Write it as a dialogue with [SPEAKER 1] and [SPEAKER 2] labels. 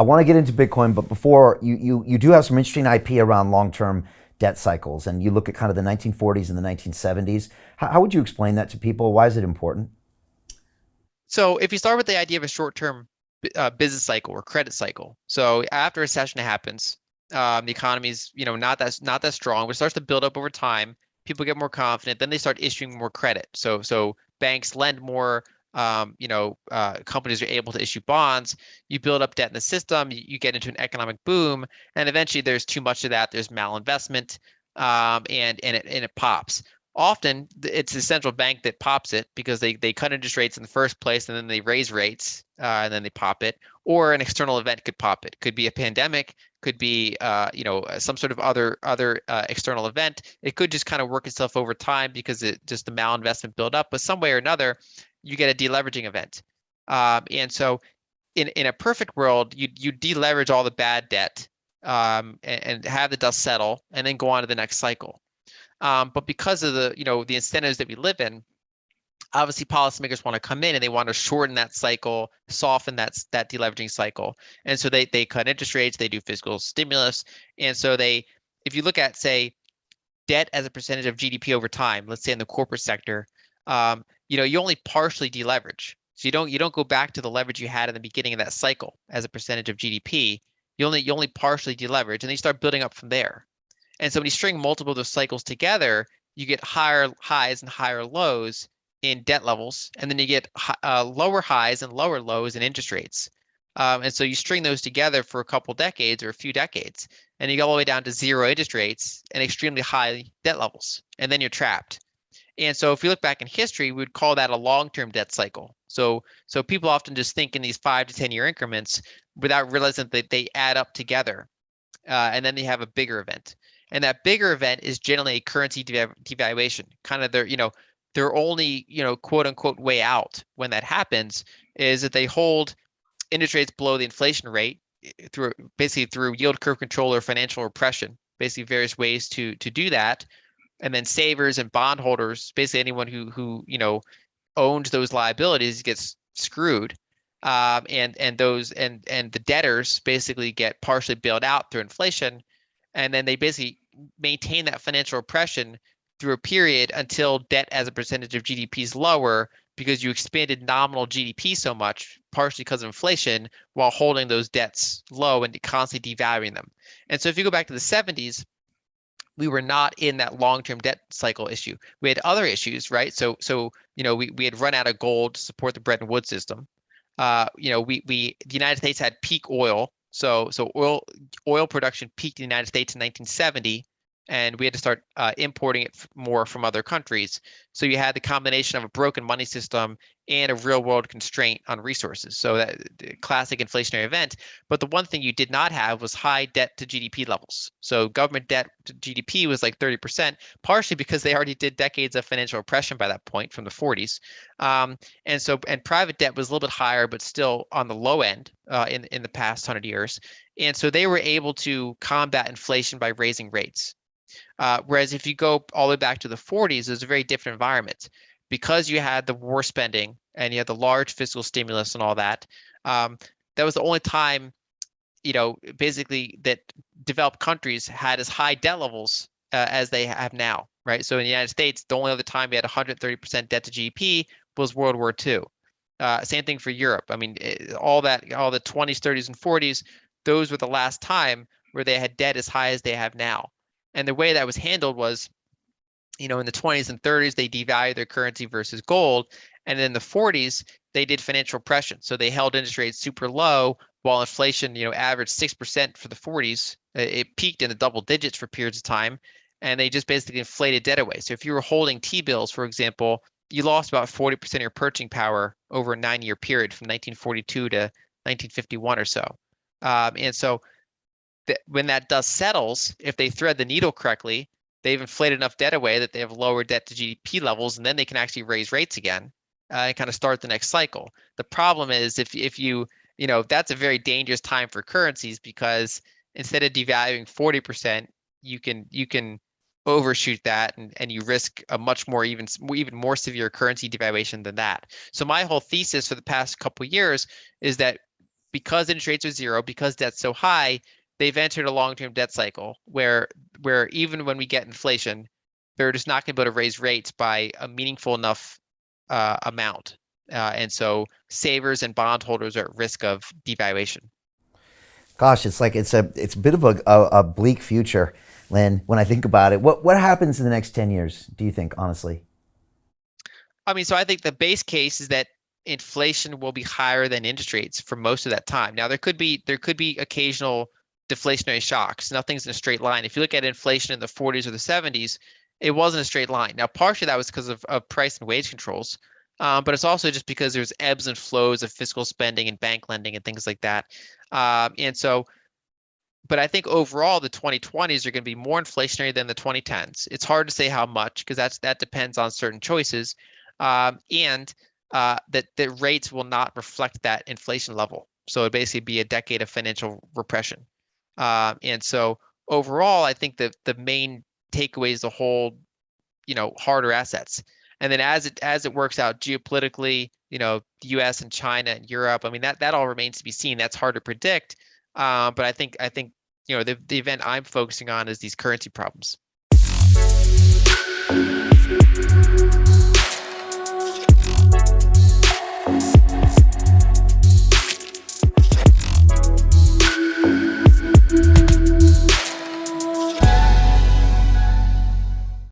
[SPEAKER 1] I want to get into Bitcoin, but before you do have some interesting IP around long-term debt cycles, and you look at kind of the 1940s and the 1970s. How would you explain that to people? Why is it important?
[SPEAKER 2] So if you start with the idea of a short-term business cycle or credit cycle, so after a recession happens, the economy's not that strong, but it starts to build up over time. People get more confident, then they start issuing more credit. So banks lend more. Companies are able to issue bonds. You build up debt in the system. You get into an economic boom, and eventually there's too much of that. There's malinvestment, and it pops. Often it's the central bank that pops it because they cut interest rates in the first place and then they raise rates and then they pop it, or an external event could pop it. Could be a pandemic, could be some sort of other external event. It could just kind of work itself over time because it just the malinvestment build up, but some way or another you get a deleveraging event. And so in a perfect world, you deleverage all the bad debt and have the dust settle and then go on to the next cycle. But because of the incentives that we live in, obviously policymakers want to come in and they want to shorten that cycle, soften that deleveraging cycle. And so they cut interest rates, they do fiscal stimulus. And so if you look at, say, debt as a percentage of GDP over time, let's say in the corporate sector, you only partially deleverage. So you don't go back to the leverage you had in the beginning of that cycle as a percentage of GDP. You only partially deleverage, and then you start building up from there. And so when you string multiple of those cycles together, you get higher highs and higher lows in debt levels, and then you get lower highs and lower lows in interest rates. And so you string those together for a couple decades or a few decades, and you go all the way down to zero interest rates and extremely high debt levels, and then you're trapped. And so if you look back in history, we would call that a long-term debt cycle. So people often just think in these 5 to 10 year increments without realizing that they add up together, and then they have a bigger event. And that bigger event is generally a currency devaluation, kind of their only, quote unquote way out when that happens is that they hold interest rates below the inflation rate through basically through yield curve control or financial repression, basically various ways to do that. And then savers and bondholders, basically anyone who owns those liabilities gets screwed. And the debtors basically get partially bailed out through inflation, and then they basically maintain that financial oppression through a period until debt as a percentage of GDP is lower because you expanded nominal GDP so much, partially because of inflation, while holding those debts low and constantly devaluing them. And so if you go back to the 70s, we were not in that long-term debt cycle issue. We had other issues, right? So we had run out of gold to support the Bretton Woods system. The United States had peak oil. So oil production peaked in the United States in 1970, and we had to start importing it more from other countries. So you had the combination of a broken money system and a real world constraint on resources. So that classic inflationary event. But the one thing you did not have was high debt to GDP levels. So government debt to GDP was like 30%, partially because they already did decades of financial oppression by that point from the 40s. And private debt was a little bit higher, but still on the low end in the past 100 years. And so they were able to combat inflation by raising rates. Whereas if you go all the way back to the 40s, it was a very different environment because you had the war spending and you had the large fiscal stimulus and all that. Um, that was the only time, basically that developed countries had as high debt levels as they have now, right? So in the United States, the only other time we had 130% debt to GDP was World War II. Same thing for Europe. I mean, all the 20s, 30s, and 40s, those were the last time where they had debt as high as they have now. And the way that was handled was, in the 20s and 30s, they devalued their currency versus gold. And in the 40s, they did financial repression. So they held interest rates super low while inflation, averaged 6% for the 40s. It peaked in the double digits for periods of time. And they just basically inflated debt away. So if you were holding T-bills, for example, you lost about 40% of your purchasing power over a 9 year period from 1942 to 1951 or so. And so when that dust settles, if they thread the needle correctly, they've inflated enough debt away that they have lower debt to GDP levels, and then they can actually raise rates again and kind of start the next cycle. The problem is if that's a very dangerous time for currencies because instead of devaluing 40%, you can overshoot that and you risk a much more even more severe currency devaluation than that. So my whole thesis for the past couple of years is that because interest rates are zero, because debt's so high, they've entered a long-term debt cycle where even when we get inflation, they're just not going to be able to raise rates by a meaningful enough amount. And so savers and bondholders are at risk of devaluation.
[SPEAKER 1] Gosh, it's like it's a bit of a bleak future, Lynn. When I think about it, what happens in the next 10 years? Do you think, honestly?
[SPEAKER 2] I mean, so I think the base case is that inflation will be higher than interest rates for most of that time. Now, there could be occasional deflationary shocks. Nothing's in a straight line. If you look at inflation in the 40s or the 70s, it wasn't a straight line. Now, partially that was because of price and wage controls, but it's also just because there's ebbs and flows of fiscal spending and bank lending and things like that. And so but I think overall the 2020s are going to be more inflationary than the 2010s. It's hard to say how much because that depends on certain choices, and that rates will not reflect that inflation level. So it basically be a decade of financial repression. And so overall, I think the main takeaway is the whole, harder assets. And then as it works out geopolitically, the U.S. and China and Europe, I mean that all remains to be seen. That's hard to predict. But I think the event I'm focusing on is these currency problems.